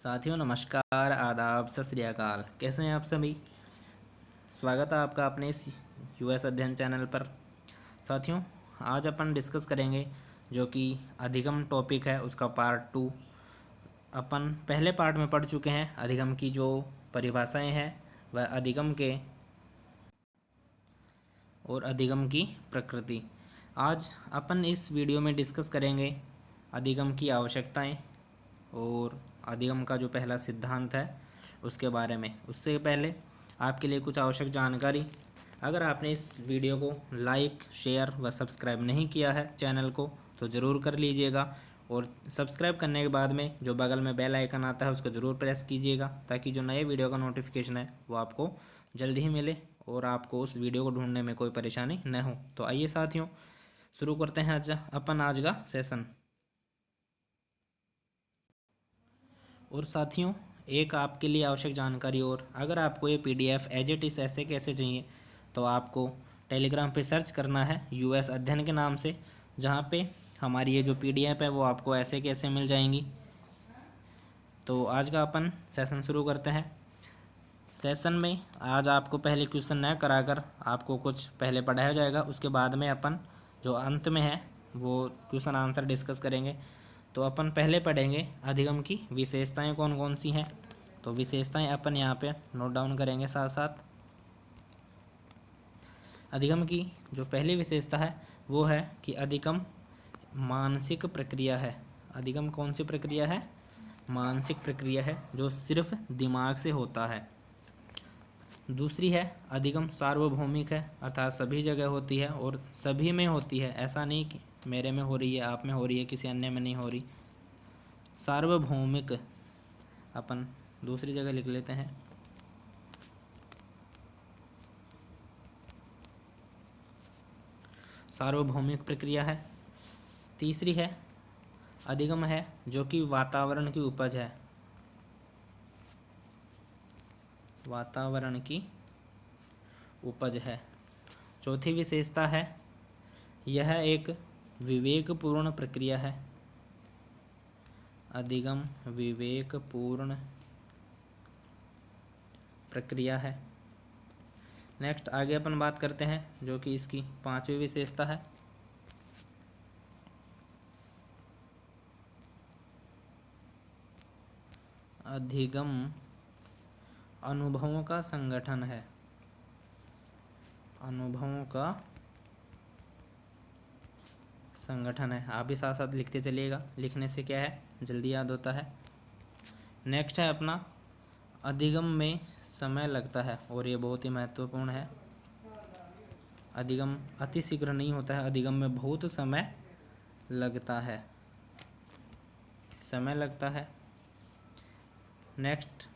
साथियों नमस्कार, आदाब, सत श्री अकाल। कैसे हैं आप सभी? स्वागत है आपका अपने इस यूएस अध्ययन चैनल पर। साथियों, आज अपन डिस्कस करेंगे जो कि अधिगम टॉपिक है, उसका पार्ट 2। अपन पहले पार्ट में पढ़ चुके हैं अधिगम की जो परिभाषाएं हैं वह अधिगम के और अधिगम की प्रकृति। आज अपन इस वीडियो में डिस्कस करेंगे अधिगम की आवश्यकताएं और अधिगम का जो पहला सिद्धांत है उसके बारे में। उससे पहले आपके लिए कुछ आवश्यक जानकारी। अगर आपने इस वीडियो को लाइक, शेयर व सब्सक्राइब नहीं किया है चैनल को तो ज़रूर कर लीजिएगा, और सब्सक्राइब करने के बाद में जो बगल में बेल आइकन आता है उसको ज़रूर प्रेस कीजिएगा ताकि जो नए वीडियो का नोटिफिकेशन है वो आपको जल्द ही मिले और आपको उस वीडियो को ढूंढने में कोई परेशानी न हो। तो आइए साथियों, शुरू करते हैं आज का सेशन। और साथियों, एक आपके लिए आवश्यक जानकारी और, अगर आपको ये पीडीएफ एज इट इज़ ऐसे कैसे चाहिए तो आपको टेलीग्राम पे सर्च करना है यूएस अध्ययन के नाम से, जहाँ पे हमारी ये जो पीडीएफ है वो आपको ऐसे कैसे मिल जाएंगी। तो आज का अपन सेशन शुरू करते हैं। सेशन में आज आपको पहले क्वेश्चन न कराकर आपको कुछ पहले पढ़ाया जाएगा, उसके बाद में अपन जो अंत में है वो क्वेश्चन आंसर डिस्कस करेंगे। तो अपन पहले पढ़ेंगे अधिगम की विशेषताएं कौन कौन सी हैं। तो विशेषताएं अपन यहाँ पे नोट डाउन करेंगे साथ साथ। अधिगम की जो पहली विशेषता है वो है कि अधिगम मानसिक प्रक्रिया है। अधिगम कौन सी प्रक्रिया है? मानसिक प्रक्रिया है जो सिर्फ दिमाग से होता है। दूसरी है अधिगम सार्वभौमिक है, अर्थात सभी जगह होती है और सभी में होती है। ऐसा नहीं कि मेरे में हो रही है, आप में हो रही है, किसी अन्य में नहीं हो रही। सार्वभौमिक अपन दूसरी जगह लिख लेते हैं। सार्वभौमिक प्रक्रिया है। तीसरी है अधिगम है जो कि वातावरण की उपज है। वातावरण की उपज है। चौथी विशेषता है यह एक विवेकपूर्ण प्रक्रिया है। अधिगम विवेकपूर्ण प्रक्रिया है। नेक्स्ट आगे अपन बात करते हैं जो कि इसकी पांचवी विशेषता है। अधिगम अनुभवों का संगठन है। अनुभवों का संगठन है। आप भी साथ साथ लिखते चलिएगा, लिखने से क्या है जल्दी याद होता है। नेक्स्ट है अपना अधिगम में समय लगता है, और ये बहुत ही महत्वपूर्ण है। अधिगम अति शीघ्र नहीं होता है, अधिगम में बहुत समय लगता है। समय लगता है। नेक्स्ट,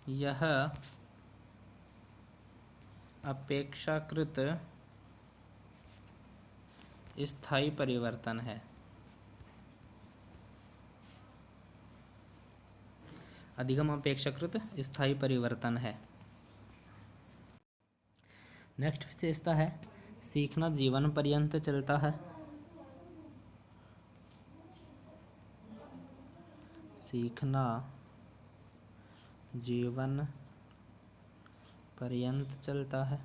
यह अपेक्षाकृत स्थायी परिवर्तन है। अधिगम अपेक्षाकृत स्थायी परिवर्तन है। नेक्स्ट विशेषता है सीखना जीवन पर्यंत चलता है। सीखना जीवन पर्यंत चलता है।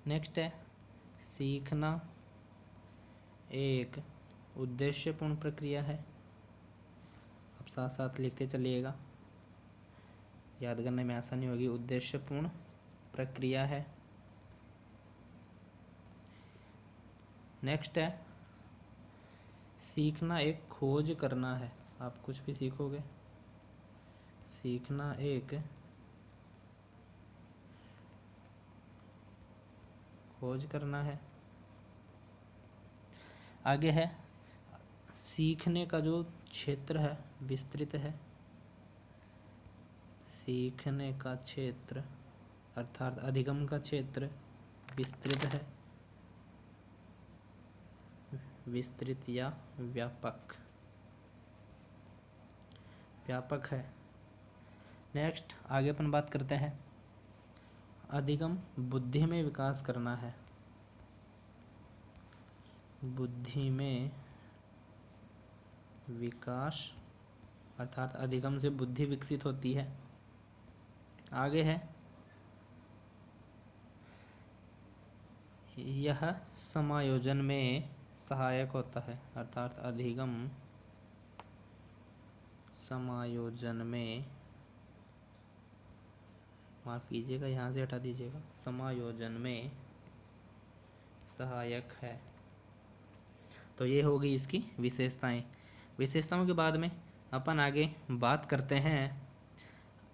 नेक्स्ट है सीखना एक उद्देश्यपूर्ण प्रक्रिया है। अब साथ साथ लिखते चलिएगा, याद करने में आसानी होगी। उद्देश्यपूर्ण प्रक्रिया है। नेक्स्ट है सीखना एक खोज करना है। आप कुछ भी सीखोगे, सीखना एक खोज करना है। आगे है सीखने का जो क्षेत्र है विस्तृत है। सीखने का क्षेत्र अर्थात अधिगम का क्षेत्र विस्तृत है। विस्तृत या व्यापक, व्यापक है। नेक्स्ट आगे अपन बात करते हैं अधिगम बुद्धि में विकास करना है, बुद्धि में विकास अर्थात अधिगम से बुद्धि विकसित होती है। आगे है यह समायोजन में सहायक होता है, अर्थात अधिगम समायोजन में, माफ़ कीजिएगा यहाँ से हटा दीजिएगा, समायोजन में सहायक है। तो ये होगी इसकी विशेषताएं। विशेषताओं के बाद में अपन आगे बात करते हैं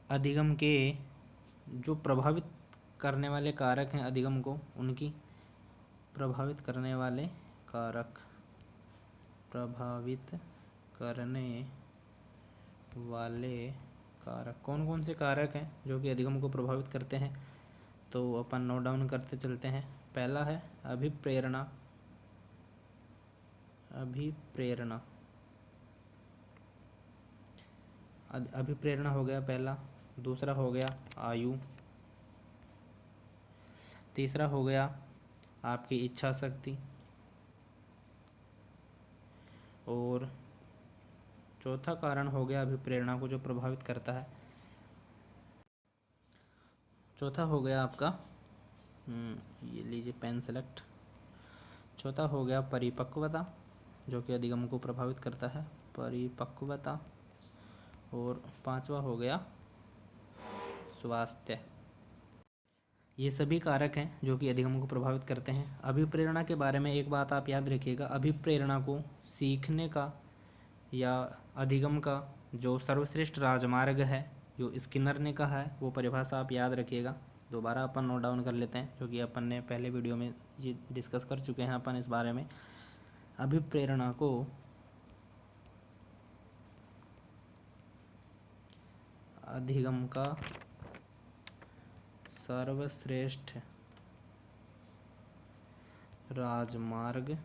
अधिगम के जो प्रभावित करने वाले कारक हैं, अधिगम को उनकी प्रभावित करने वाले कारक, प्रभावित करने वाले कारक कौन कौन से कारक हैं जो कि अधिगम को प्रभावित करते हैं, तो अपन नोट डाउन करते चलते हैं। पहला है अभिप्रेरणा, अभिप्रेरणा, अभिप्रेरणा हो गया पहला। दूसरा हो गया आयु, तीसरा हो गया आपकी इच्छा शक्ति, और चौथा कारण हो गया अभिप्रेरणा को जो प्रभावित करता है, चौथा हो गया आपका ये लीजिए पेन सेलेक्ट, चौथा हो गया परिपक्वता जो कि अधिगम को प्रभावित करता है, परिपक्वता, और पांचवा हो गया स्वास्थ्य। ये सभी कारक हैं जो कि अधिगम को प्रभावित करते हैं। अभिप्रेरणा के बारे में एक बात आप याद रखिएगा, अभिप्रेरणा को सीखने का या अधिगम का जो सर्वश्रेष्ठ राजमार्ग है जो स्किनर ने कहा है, वो परिभाषा आप याद रखिएगा। दोबारा अपन नोट डाउन कर लेते हैं क्योंकि अपन ने पहले वीडियो में ये डिस्कस कर चुके हैं अपन इस बारे में। अभिप्रेरणा को अधिगम का सर्वश्रेष्ठ राजमार्ग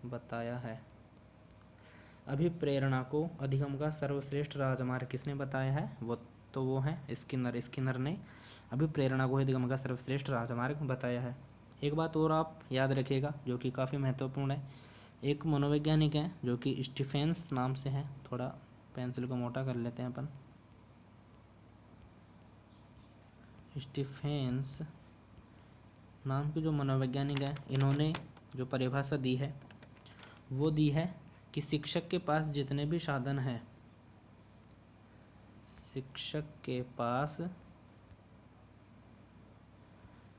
बताया है। अभिप्रेरणा को अधिगम का सर्वश्रेष्ठ राजमार्ग किसने बताया है, वो है स्किनर। स्किनर ने अभिप्रेरणा को अधिगम का सर्वश्रेष्ठ राजमार्ग बताया है। एक बात और आप याद रखिएगा जो कि काफ़ी महत्वपूर्ण है, एक मनोवैज्ञानिक हैं जो कि स्टीफेंस नाम से हैं, थोड़ा पेंसिल को मोटा कर लेते हैं अपन, स्टीफेंस नाम के जो मनोवैज्ञानिक हैं, इन्होंने जो परिभाषा दी है वो दी है कि शिक्षक के पास जितने भी साधन हैं, शिक्षक के पास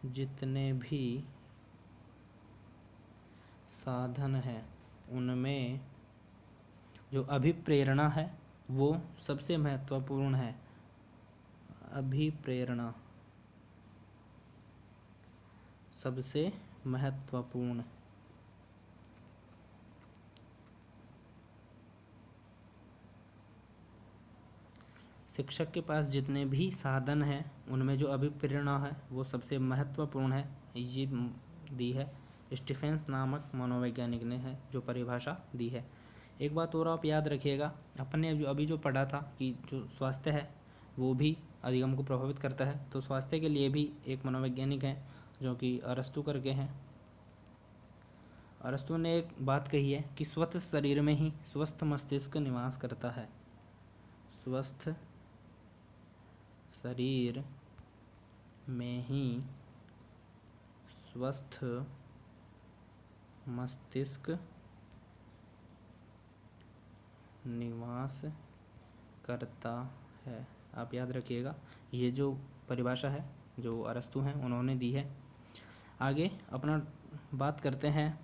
जितने भी साधन हैं उनमें जो अभिप्रेरणा है वो सबसे महत्वपूर्ण है। अभिप्रेरणा सबसे महत्वपूर्ण। शिक्षक के पास जितने भी साधन हैं उनमें जो अभिप्रेरणा है वो सबसे महत्वपूर्ण है, ये दी है स्टीफेंस नामक मनोवैज्ञानिक ने है जो परिभाषा दी है। एक बात और आप याद रखिएगा, अपन ने अभी जो पढ़ा था कि जो स्वास्थ्य है वो भी अधिगम को प्रभावित करता है, तो स्वास्थ्य के लिए भी एक मनोवैज्ञानिक हैं जो कि अरस्तु करके हैं। अरस्तु ने एक बात कही है कि स्वस्थ शरीर में ही स्वस्थ मस्तिष्क निवास करता है, स्वस्थ शरीर में ही स्वस्थ मस्तिष्क निवास करता है। आप याद रखिएगा, ये जो परिभाषा है जो अरस्तु हैं उन्होंने दी है। आगे अपना बात करते हैं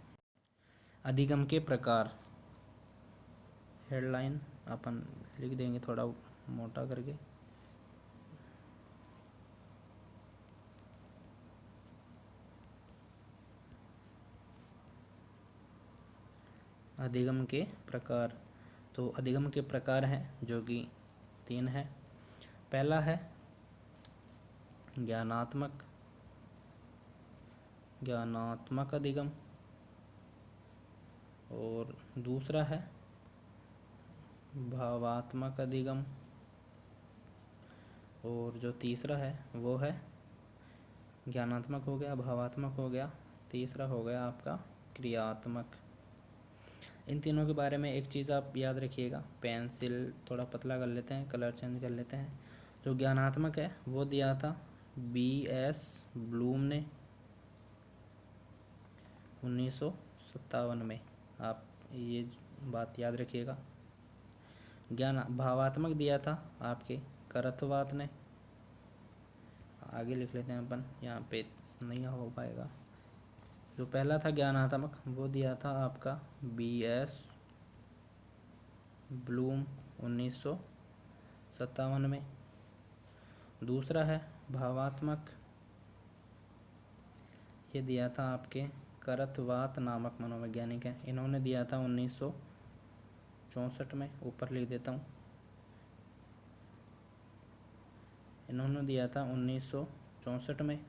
अधिगम के प्रकार। हेडलाइन अपन लिख देंगे थोड़ा मोटा करके, अधिगम के प्रकार। तो अधिगम के प्रकार हैं जो कि 3 हैं। पहला है ज्ञानात्मक अधिगम, और दूसरा है भावात्मक अधिगम, और जो तीसरा है वो है ज्ञानात्मक हो गया, भावात्मक हो गया, तीसरा हो गया आपका क्रियात्मक। इन तीनों के बारे में एक चीज़ आप याद रखिएगा, पेंसिल थोड़ा पतला कर लेते हैं, कलर चेंज कर लेते हैं। जो ज्ञानात्मक है वो दिया था B.S. ब्लूम ने 1957 में, आप ये बात याद रखिएगा। भावात्मक दिया था आपके करथवात ने, आगे लिख लेते हैं अपन, यहाँ पे नहीं हो पाएगा। जो पहला था ज्ञानात्मक वो दिया था आपका B.S. ब्लूम 1957 में। दूसरा है भावात्मक, ये दिया था आपके करथवात नामक मनोवैज्ञानिक हैं, इन्होंने दिया था 1964 में, ऊपर लिख देता हूँ, इन्होंने दिया था 1964 में।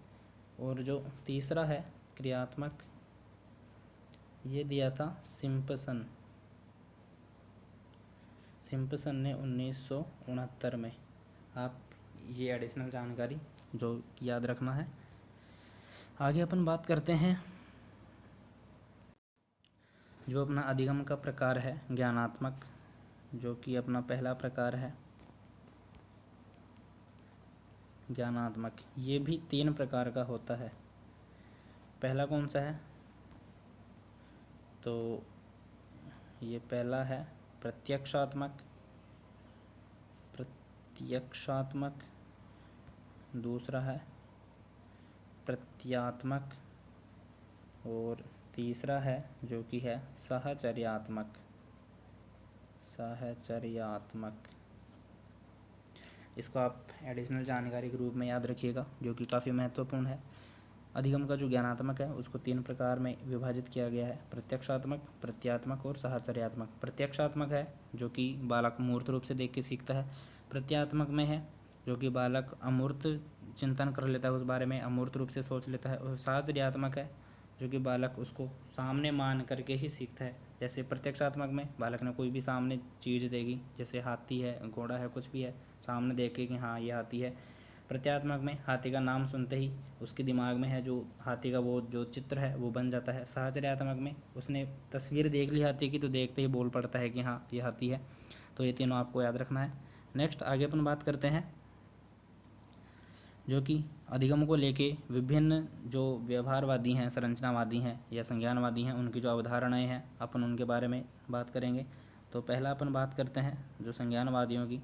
और जो तीसरा है क्रियात्मक, ये दिया था सिम्पसन ने 1969 में। आप ये एडिशनल जानकारी जो याद रखना है। आगे अपन बात करते हैं जो अपना अधिगम का प्रकार है ज्ञानात्मक, जो कि अपना पहला प्रकार है ज्ञानात्मक। ये भी 3 प्रकार का होता है। पहला कौन सा है, तो ये पहला है प्रत्यक्षात्मक, दूसरा है प्रत्यात्मक, और तीसरा है जो कि है साहचर्यात्मक। इसको आप एडिशनल जानकारी के रूप में याद रखिएगा, जो कि काफ़ी महत्वपूर्ण है। अधिगम का जो ज्ञानात्मक है उसको 3 प्रकार में विभाजित किया गया है, प्रत्यक्षात्मक, प्रत्यात्मक और साहचर्यात्मक। प्रत्यक्षात्मक है जो कि बालक मूर्त रूप से देख के सीखता है। प्रत्यात्मक में है जो कि बालक अमूर्त चिंतन कर लेता है, उस बारे में अमूर्त रूप से सोच लेता है। और साहचर्यात्मक है जो कि बालक उसको सामने मान करके ही सीखता है। जैसे प्रत्यक्षात्मक में बालक ने कोई भी सामने चीज़ देगी, जैसे हाथी है, घोड़ा है, कुछ भी है, सामने देख के कि हाँ ये हाथी है। प्रत्यात्मक में हाथी का नाम सुनते ही उसके दिमाग में है जो हाथी का वो जो चित्र है वो बन जाता है। साहचर्यात्मक में उसने तस्वीर देख ली हाथी की, तो देखते ही बोल पड़ता है कि हाँ ये हाथी है। तो ये तीनों आपको याद रखना है। नेक्स्ट आगे अपन बात करते हैं जो कि अधिगम को लेके विभिन्न जो व्यवहारवादी हैं, संरचनावादी हैं या संज्ञानवादी हैं, उनकी जो अवधारणाएं हैं अपन उनके बारे में बात करेंगे। तो पहला अपन बात करते हैं जो संज्ञानवादियों की।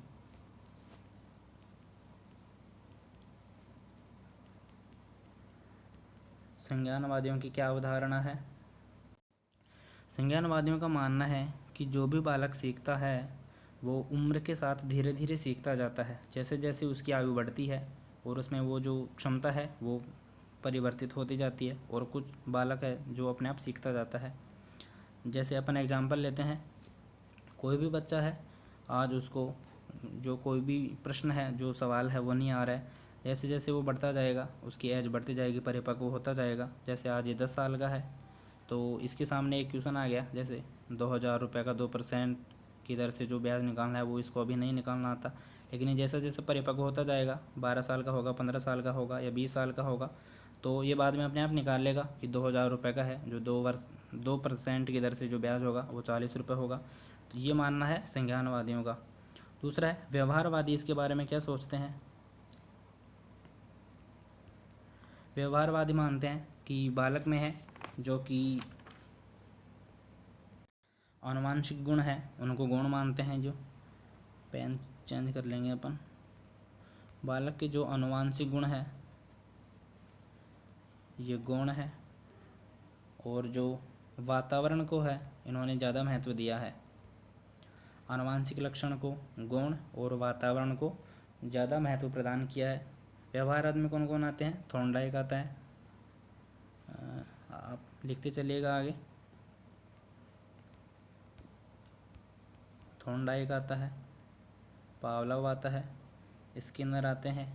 संज्ञानवादियों की क्या अवधारणा है? संज्ञानवादियों का मानना है कि जो भी बालक सीखता है वो उम्र के साथ धीरे धीरे सीखता जाता है। जैसे जैसे उसकी आयु बढ़ती है और उसमें वो जो क्षमता है वो परिवर्तित होती जाती है, और कुछ बालक है जो अपने आप सीखता जाता है। जैसे अपन एग्जांपल लेते हैं, कोई भी बच्चा है, आज उसको जो कोई भी प्रश्न है, जो सवाल है वो नहीं आ रहा है। जैसे जैसे वो बढ़ता जाएगा, उसकी एज बढ़ती जाएगी, परिपक्व होता जाएगा। जैसे आज ये 10 साल का है, तो इसके सामने एक क्वेश्चन आ गया, जैसे 2000 रुपये का 2% की दर से जो ब्याज निकालना है वो इसको अभी नहीं निकालना आता। लेकिन ये जैसे जैसे परिपक्व होता जाएगा, 12 साल का होगा, 15 साल का होगा या 20 साल का होगा, तो ये बाद में अपने आप निकाल लेगा कि 2000 रुपये का है, जो 2% की दर से जो ब्याज होगा वो 40 रुपये होगा। तो ये मानना है संज्ञानवादियों का। दूसरा है व्यवहारवादी। इसके बारे में क्या सोचते हैं? व्यवहारवादी मानते हैं कि बालक में है जो कि आनुवांशिक गुण है, उनको गुण मानते हैं। जो पेन चेंज कर लेंगे अपन, बालक के जो आनुवांशिक गुण है ये गुण है, और जो वातावरण को है इन्होंने ज़्यादा महत्व दिया है। आनुवांशिक लक्षण को गुण और वातावरण को ज़्यादा महत्व प्रदान किया है। व्यवहारवाद में कौन कौन आते हैं? थॉर्नडाइक आता है, आप लिखते चलिएगा आगे। थॉर्नडाइक आता है, पावलोव आता है, स्किनर आते हैं,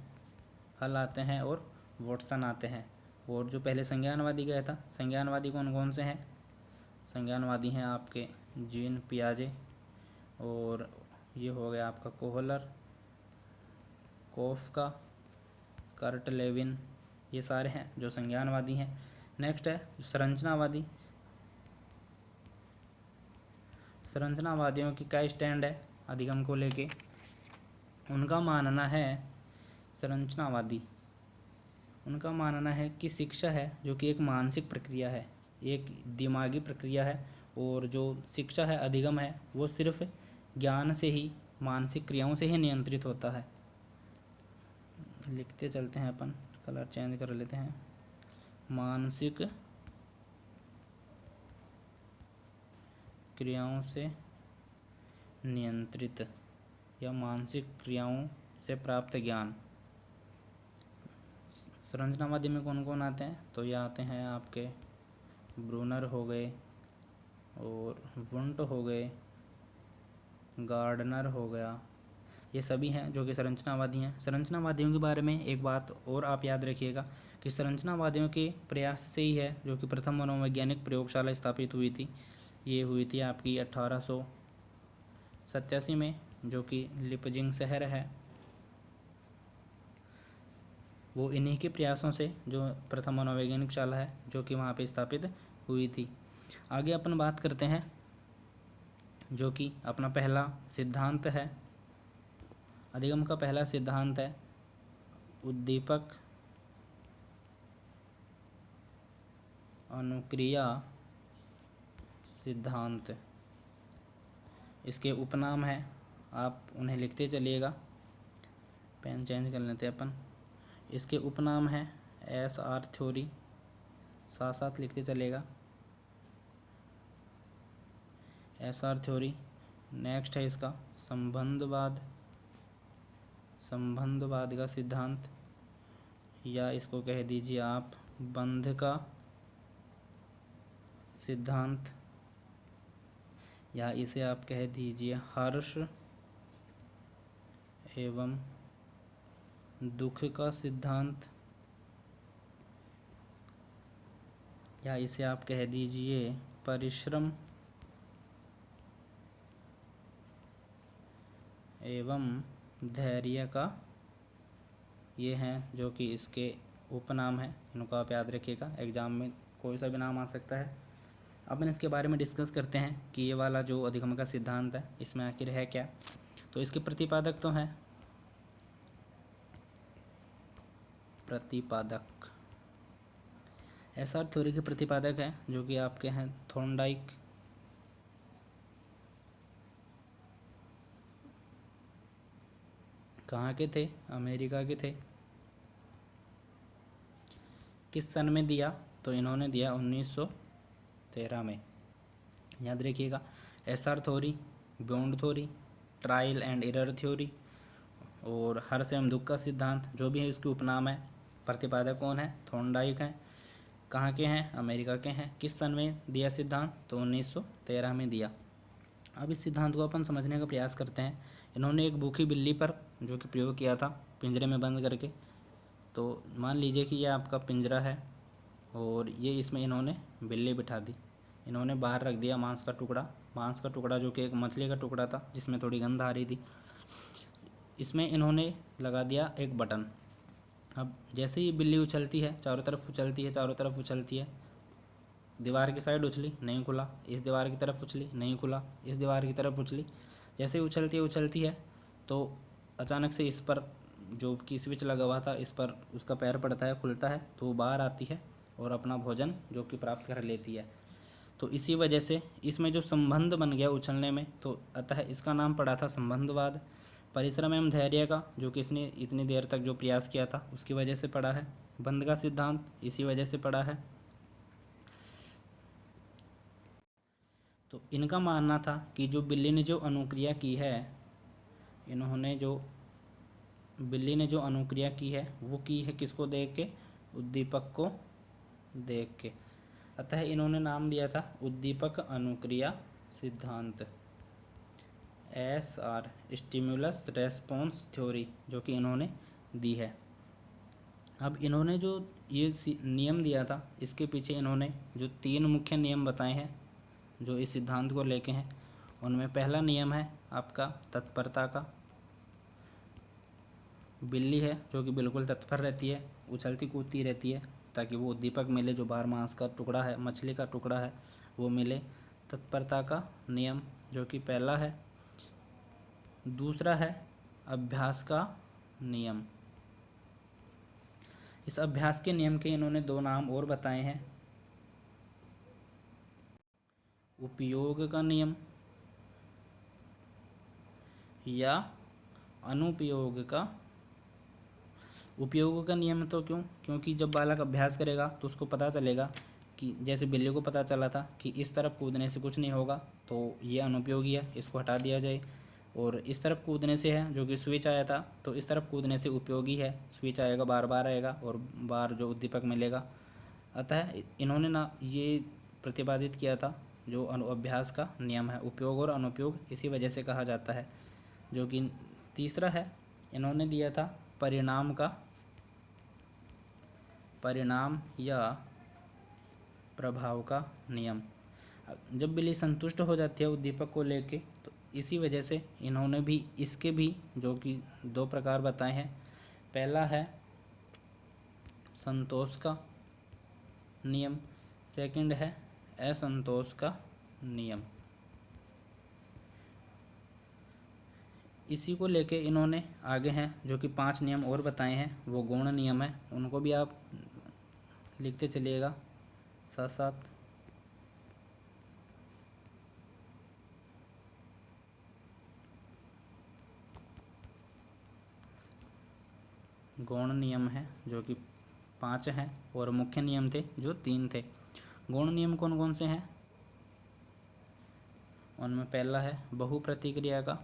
हल आते हैं और वॉटसन आते हैं। और जो पहले संज्ञानवादी गया था, संज्ञानवादी कौन कौन से हैं? संज्ञानवादी हैं आपके जीन पियाजे, और ये हो गया आपका कोहलर, कोफ्का, कर्ट लेविन, ये सारे हैं जो संज्ञानवादी हैं। नेक्स्ट है संरचनावादी। संरचनावादियों की क्या स्टैंड है अधिगम को लेके? उनका मानना है, संरचनावादी, उनका मानना है कि शिक्षा है जो कि एक मानसिक प्रक्रिया है, एक दिमागी प्रक्रिया है, और जो शिक्षा है, अधिगम है, वो सिर्फ ज्ञान से ही, मानसिक क्रियाओं से ही नियंत्रित होता है। लिखते चलते हैं अपन, कलर चेंज कर लेते हैं। मानसिक क्रियाओं से नियंत्रित या मानसिक क्रियाओं से प्राप्त ज्ञान। संरचनावादी में कौन कौन आते हैं? तो ये आते हैं आपके ब्रूनर हो गए, और वुंट हो गए, गार्डनर हो गया, ये सभी हैं जो कि संरचनावादी हैं। संरचनावादियों के बारे में एक बात और आप याद रखिएगा कि संरचनावादियों के प्रयास से ही है जो कि प्रथम मनोवैज्ञानिक प्रयोगशाला स्थापित हुई थी। ये हुई थी आपकी 1887 में, जो कि लिपजिंग शहर है, वो इन्हीं के प्रयासों से जो प्रथम मनोवैज्ञानिक शाला है जो कि वहाँ पे स्थापित हुई थी। आगे अपन बात करते हैं जो कि अपना पहला सिद्धांत है, अधिगम का पहला सिद्धांत है उद्दीपक अनुक्रिया सिद्धांत। इसके उपनाम है, आप उन्हें लिखते चलिएगा, पेन चेंज कर लेते हैं अपन। इसके उपनाम है SR थ्योरी, साथ साथ लिखते चलेगा, SR थ्योरी। नेक्स्ट है इसका संबंधवाद, संबंधवाद का सिद्धांत, या इसको कह दीजिए आप बंध का सिद्धांत, या इसे आप कह दीजिए हर्ष एवं दुख का सिद्धांत, या इसे आप कह दीजिए परिश्रम एवं धैर्य का। ये हैं जो कि इसके उपनाम हैं, इनको आप याद रखिएगा, एग्जाम में कोई सा भी नाम आ सकता है। अपन इसके बारे में डिस्कस करते हैं कि ये वाला जो अधिगम का सिद्धांत है इसमें आखिर है क्या। तो इसके प्रतिपादक तो हैं, प्रतिपादक SR थ्योरी के प्रतिपादक हैं जो कि आपके हैं थॉर्नडाइक, कहाँ के थे? अमेरिका के थे। किस सन में दिया? तो इन्होंने दिया 1913 में। याद रखिएगा, SR theory, bond theory, trial and error theory, और हर्ष एवं दुख का सिद्धांत, जो भी है इसके उपनाम है। प्रतिपादक कौन है? थॉर्नडाइक हैं। कहाँ के हैं? अमेरिका के हैं। किस सन में दिया सिद्धांत? तो 1913 में दिया। अब इस सिद्धांत को अपन समझने का प्रयास करते हैं। इन्होंने एक भूखी बिल्ली पर जो कि प्रयोग किया था, पिंजरे में बंद करके। तो मान लीजिए कि ये आपका पिंजरा है और ये इसमें इन्होंने बिल्ली बिठा दी। इन्होंने बाहर रख दिया मांस का टुकड़ा जो कि एक मछली का टुकड़ा था जिसमें थोड़ी गंध आ रही थी। इसमें इन्होंने लगा दिया एक बटन। अब जैसे ही बिल्ली उछलती है, चारों तरफ उछलती है, दीवार की साइड उछली, नहीं खुला, इस दीवार की तरफ उछली, नहीं खुला, इस दीवार की तरफ उछली। जैसे ही उछलती है तो अचानक से इस पर जो कि स्विच लगा हुआ था, इस पर उसका पैर पड़ता है, खुलता है, तो वो बाहर आती है और अपना भोजन जो कि प्राप्त कर लेती है। तो इसी वजह से इसमें जो संबंध बन गया उछलने में, तो अतः इसका नाम पड़ा था संबंधवाद। परिश्रम एवं धैर्य का, जो कि इसने इतनी देर तक जो प्रयास किया था उसकी वजह से पड़ा है। बंध का सिद्धांत इसी वजह से पड़ा है। तो इनका मानना था कि जो बिल्ली ने जो अनुक्रिया की है, बिल्ली ने जो अनुक्रिया की है वो की है किसको देख के? उद्दीपक को देख के। अतः इन्होंने नाम दिया था उद्दीपक अनुक्रिया सिद्धांत, SR, स्टिमुलस रेस्पॉन्स थ्योरी, जो कि इन्होंने दी है। अब इन्होंने जो ये नियम दिया था, इसके पीछे इन्होंने जो 3 मुख्य नियम बताए हैं जो इस सिद्धांत को लेके हैं, उनमें पहला नियम है आपका तत्परता का। बिल्ली है जो कि बिल्कुल तत्पर रहती है, उछलती कूदती रहती है ताकि वो उद्दीपक मिले, जो बाहर मांस का टुकड़ा है, मछली का टुकड़ा है, वो मिले। तत्परता का नियम जो कि पहला है। दूसरा है अभ्यास का नियम। इस अभ्यास के नियम के इन्होंने दो नाम और बताए हैं, उपयोग का नियम या अनुपयोग का। उपयोग का नियम तो क्योंकि जब बालक अभ्यास करेगा तो उसको पता चलेगा कि जैसे बिल्ली को पता चला था कि इस तरफ कूदने से कुछ नहीं होगा, तो ये अनुपयोगी है, इसको हटा दिया जाए। और इस तरफ कूदने से है जो कि स्विच आया था, तो इस तरफ कूदने से उपयोगी है, स्विच आएगा, बार बार आएगा और बार जो उद्दीपक मिलेगा। अतः इन्होंने ना ये प्रतिपादित किया था जो अभ्यास का नियम है, उपयोग और अनुपयोग इसी वजह से कहा जाता है। जो कि तीसरा है, इन्होंने दिया था परिणाम या प्रभाव का नियम। जब बिल्ली संतुष्ट हो जाती है उद्दीपक को लेके, तो इसी वजह से इन्होंने भी इसके भी जो कि दो प्रकार बताए हैं। पहला है संतोष का नियम, सेकंड है असंतोष का नियम। इसी को लेके इन्होंने आगे हैं जो कि 5 नियम और बताए हैं, वो गौण नियम है, उनको भी आप लिखते चलिएगा साथ साथ। गौण नियम है जो कि 5 हैं और मुख्य नियम थे जो 3 थे। गौण नियम कौन कौन से हैं? उनमें पहला है बहु प्रतिक्रिया का,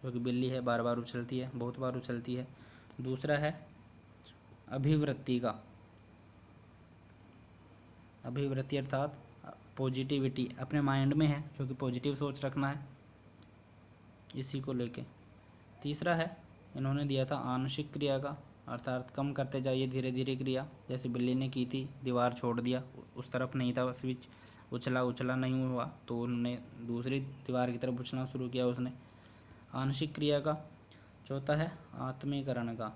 जो कि बिल्ली है बार बार उछलती है, बहुत बार उछलती है। दूसरा है अभिवृत्ति का, अभिवृत्ति अर्थात पॉजिटिविटी, अपने माइंड में है जो कि पॉजिटिव सोच रखना है, इसी को लेके। तीसरा है इन्होंने दिया था आंशिक क्रिया का, अर्थात कम करते जाइए धीरे धीरे क्रिया, जैसे बिल्ली ने की थी, दीवार छोड़ दिया, उस तरफ नहीं था स्विच, उछला नहीं हुआ तो उन्होंने दूसरी दीवार की तरफ उछलना शुरू किया उसने, आंशिक क्रिया का। चौथा है आत्मीकरण का,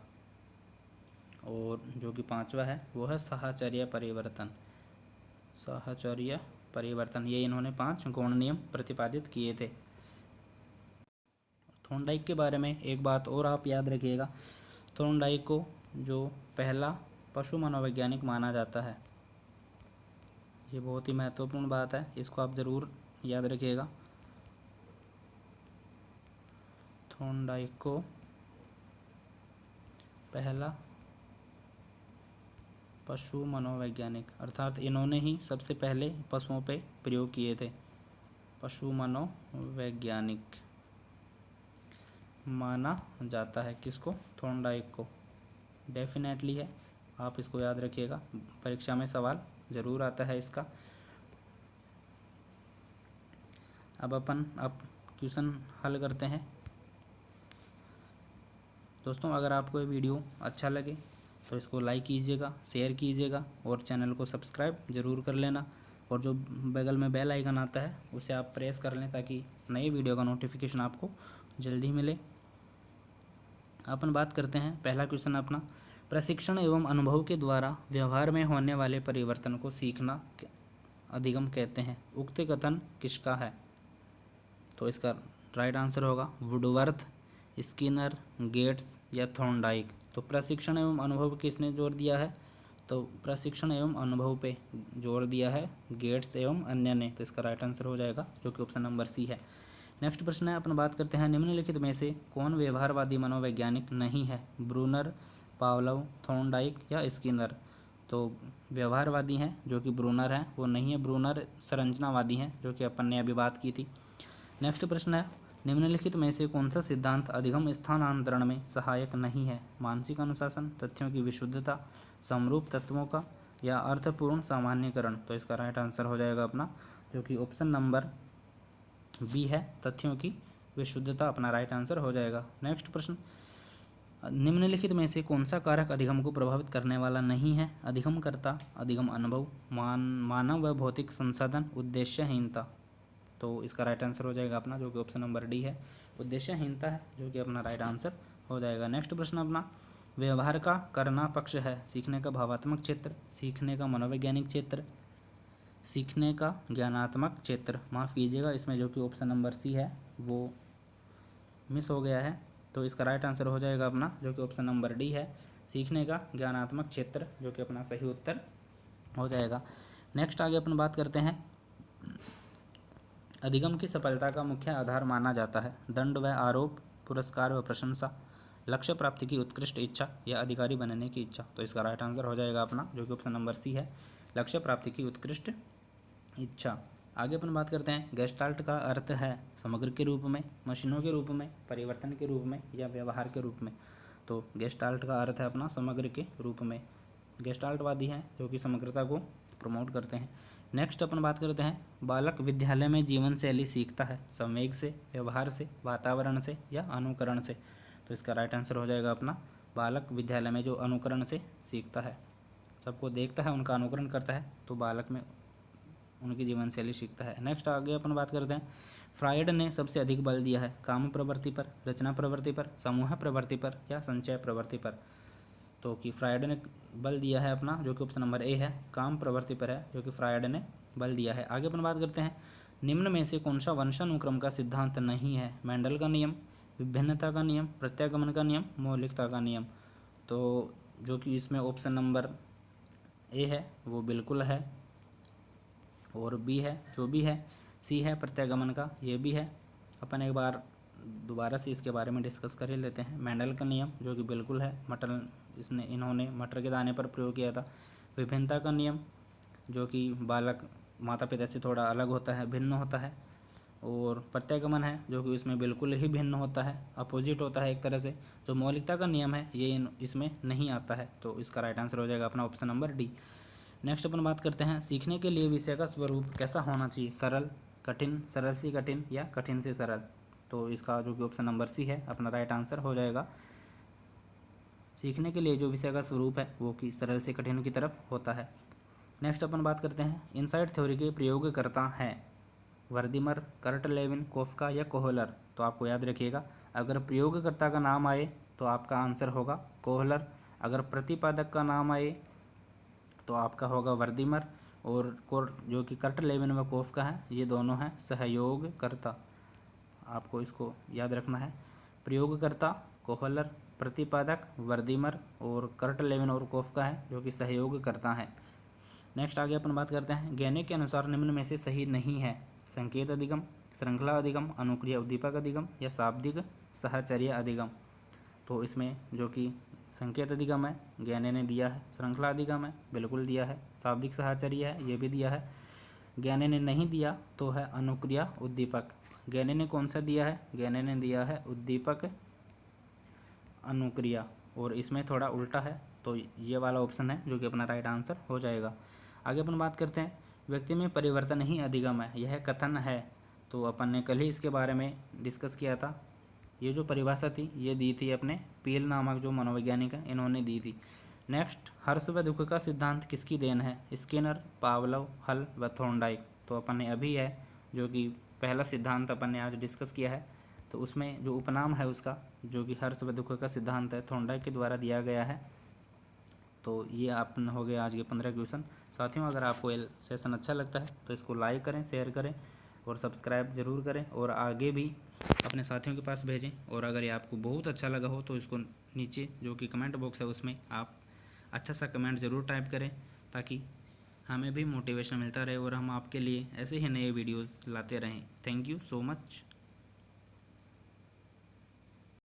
और जो कि 5वां है वो है साहचर्य परिवर्तन, साहचर्य परिवर्तन। ये इन्होंने 5 गौण नियम प्रतिपादित किए थे। थॉर्नडाइक के बारे में एक बात और आप याद रखिएगा, थॉर्नडाइक को जो पहला पशु मनोवैज्ञानिक माना जाता है, ये बहुत ही महत्वपूर्ण बात है, इसको आप ज़रूर याद रखिएगा। थॉर्नडाइक को पहला पशु मनोवैज्ञानिक, अर्थात इन्होंने ही सबसे पहले पशुओं पे प्रयोग किए थे, पशु मनोवैज्ञानिक माना जाता है। किसको? थॉर्नडाइक को। डेफिनेटली है, आप इसको याद रखिएगा, परीक्षा में सवाल ज़रूर आता है इसका। अब क्वेश्चन हल करते हैं। दोस्तों अगर आपको ये वीडियो अच्छा लगे तो इसको लाइक कीजिएगा, शेयर कीजिएगा और चैनल को सब्सक्राइब ज़रूर कर लेना, और जो बगल में बेल आइकन आता है उसे आप प्रेस कर लें ताकि नई वीडियो का नोटिफिकेशन आपको जल्दी मिले। अपन बात करते हैं पहला क्वेश्चन अपना, प्रशिक्षण एवं अनुभव के द्वारा व्यवहार में होने वाले परिवर्तन को सीखना अधिगम कहते हैं। उक्त कथन किसका है? तो इसका राइट आंसर होगा वुडवर्थ, स्किनर, गेट्स या थॉर्नडाइक। तो प्रशिक्षण एवं अनुभव किसने जोर दिया है? तो प्रशिक्षण एवं अनुभव पे जोर दिया है गेट्स एवं अन्य ने, तो इसका राइट आंसर हो जाएगा जो कि ऑप्शन नंबर सी है। नेक्स्ट प्रश्न है, अपन बात करते हैं निम्नलिखित में से कौन व्यवहारवादी मनोवैज्ञानिक नहीं है? ब्रूनर, पावलोव, थॉर्नडाइक या स्किनर। तो व्यवहारवादी हैं जो कि ब्रूनर हैं, वो नहीं है, ब्रूनर संरचनावादी हैं जो कि अपन ने अभी बात की थी। नेक्स्ट प्रश्न है, निम्नलिखित में से कौन सा सिद्धांत अधिगम स्थानांतरण में सहायक नहीं है? मानसिक अनुशासन, तथ्यों की विशुद्धता, समरूप तत्वों का या अर्थपूर्ण सामान्यकरण। तो इसका राइट आंसर हो जाएगा अपना जो कि ऑप्शन नंबर बी है, तथ्यों की विशुद्धता अपना राइट आंसर हो जाएगा। नेक्स्ट प्रश्न, निम्नलिखित में से कौन सा कारक अधिगम को प्रभावित करने वाला नहीं है? अधिगमकर्ता, अधिगम अनुभव, मानव व भौतिक संसाधन, उद्देश्यहीनता। तो इसका राइट आंसर हो जाएगा अपना जो कि ऑप्शन नंबर डी है, उद्देश्यहीनता है जो कि अपना राइट आंसर हो जाएगा। नेक्स्ट प्रश्न अपना, व्यवहार का करना पक्ष है सीखने का भावात्मक क्षेत्र, सीखने का मनोवैज्ञानिक क्षेत्र, सीखने का ज्ञानात्मक क्षेत्र। माफ़ कीजिएगा, इसमें जो कि ऑप्शन नंबर सी है वो मिस हो गया है, तो इसका राइट आंसर हो जाएगा अपना जो कि ऑप्शन नंबर डी है, सीखने का ज्ञानात्मक क्षेत्र, जो कि अपना सही उत्तर हो जाएगा। नेक्स्ट आगे अपन बात करते हैं, अधिगम की सफलता का मुख्य आधार माना जाता है दंड व आरोप, पुरस्कार व प्रशंसा, लक्ष्य प्राप्ति की उत्कृष्ट इच्छा या अधिकारी बनने की इच्छा। तो इसका राइट आंसर हो जाएगा अपना जो कि ऑप्शन नंबर सी है, लक्ष्य प्राप्ति की उत्कृष्ट इच्छा। आगे अपन बात करते हैं, गेस्टाल्ट का अर्थ है समग्र के रूप में, मशीनों के रूप में, परिवर्तन के रूप में या व्यवहार के रूप में। तो गेस्टाल्ट का अर्थ है अपना समग्र के रूप में, गेस्टाल्टवादी हैं जो कि समग्रता को प्रमोट करते हैं। नेक्स्ट अपन बात करते हैं, बालक विद्यालय में जीवन शैली सीखता है संवेग से, व्यवहार से, वातावरण से या अनुकरण से। तो इसका राइट आंसर हो जाएगा अपना, बालक विद्यालय में जो अनुकरण से सीखता है, सबको देखता है उनका अनुकरण करता है, तो बालक में उनकी जीवन शैली सीखता है। नेक्स्ट आगे अपन बात करते हैं, फ्रायड ने सबसे अधिक बल दिया है काम प्रवृत्ति पर, रचना प्रवृत्ति पर, समूह प्रवृत्ति पर या संचय प्रवृत्ति पर। तो कि फ्रायड ने बल दिया है अपना जो कि ऑप्शन नंबर ए है, काम प्रवृत्ति पर है जो कि फ्रायड ने बल दिया है। आगे अपन बात करते हैं, निम्न में से कौन सा वंशानुक्रम का सिद्धांत नहीं है, मेंडल का नियम, विभिन्नता का नियम, प्रत्यागमन का नियम, मौलिकता का नियम। तो जो कि इसमें ऑप्शन नंबर ए है वो बिल्कुल है, और बी है जो भी है, सी है प्रत्यागमन का, ये भी है। अपन एक बार दोबारा से इसके बारे में डिस्कस कर ही लेते हैं। मेंडल का नियम जो कि बिल्कुल है, इन्होंने मटर के दाने पर प्रयोग किया था। विभिन्नता का नियम जो कि बालक माता पिता से थोड़ा अलग होता है, भिन्न होता है। और प्रत्यागमन है जो कि इसमें बिल्कुल ही भिन्न होता है, अपोजिट होता है एक तरह से। जो मौलिकता का नियम है ये इसमें नहीं आता है, तो इसका राइट आंसर हो जाएगा अपना ऑप्शन नंबर डी। नेक्स्ट अपन बात करते हैं, सीखने के लिए विषय का स्वरूप कैसा होना चाहिए, सरल, कठिन, सरल से कठिन या कठिन से सरल। तो इसका जो कि ऑप्शन नंबर सी है अपना राइट आंसर हो जाएगा। सीखने के लिए जो विषय का स्वरूप है वो कि सरल से कठिन की तरफ होता है। नेक्स्ट अपन बात करते हैं, इनसाइट थ्योरी के प्रयोगकर्ता हैं वर्दीमर, कर्ट लेविन, कोफका या कोहलर। तो आपको याद रखिएगा, अगर प्रयोगकर्ता का नाम आए तो आपका आंसर होगा कोहलर, अगर प्रतिपादक का नाम आए तो आपका होगा वर्दीमर, और जो कि कर्ट लेविन व कोफका है ये दोनों हैं सहयोगकर्ता। आपको इसको याद रखना है, प्रयोगकर्ता कोहलर, प्रतिपादक वर्दीमर, और कर्ट लेविन और कोफका है जो कि सहयोगकर्ता हैं। नेक्स्ट आगे अपन बात करते हैं, गैने के अनुसार निम्न में से सही नहीं है, संकेत अधिगम, श्रृंखला अधिगम, अनुक्रिया उद्दीपक अधिगम या शाब्दिक साहचर्य अधिगम। तो इसमें जो कि संकेत अधिगम है गैने ने दिया है, श्रृंखला अधिगम है बिल्कुल दिया है, शाब्दिक साहचर्य है ये भी दिया है। गैने ने नहीं दिया तो है अनुक्रिया उद्दीपक। गैने ने कौन सा दिया है, गैने ने दिया है उद्दीपक अनुक्रिया, और इसमें थोड़ा उल्टा है, तो ये वाला ऑप्शन है जो कि अपना राइट आंसर हो जाएगा। आगे अपन बात करते हैं, व्यक्ति में परिवर्तन ही अधिगम है, यह कथन है। तो अपन ने कल ही इसके बारे में डिस्कस किया था, ये जो परिभाषा थी ये दी थी अपने पील नामक जो मनोवैज्ञानिक है इन्होंने दी थी। नेक्स्ट, हर्ष व दुख का सिद्धांत किसकी देन है, स्किनर, पावलोव, हल व थॉर्नडाइक। तो अपन ने अभी है जो कि पहला सिद्धांत अपन ने आज डिस्कस किया है, तो उसमें जो उपनाम है उसका जो कि हर्ष व दुख का सिद्धांत है थॉर्नडाइक के द्वारा दिया गया है। तो ये आप हो गए आज के 15 क्वेश्चन। साथियों, अगर आपको ये सेशन अच्छा लगता है तो इसको लाइक करें, शेयर करें और सब्सक्राइब ज़रूर करें, और आगे भी अपने साथियों के पास भेजें। और अगर ये आपको बहुत अच्छा लगा हो तो इसको नीचे जो कि कमेंट बॉक्स है उसमें आप अच्छा सा कमेंट ज़रूर टाइप करें, ताकि हमें भी मोटिवेशन मिलता रहे और हम आपके लिए ऐसे ही नए वीडियोज़ लाते रहें। Thank you so much.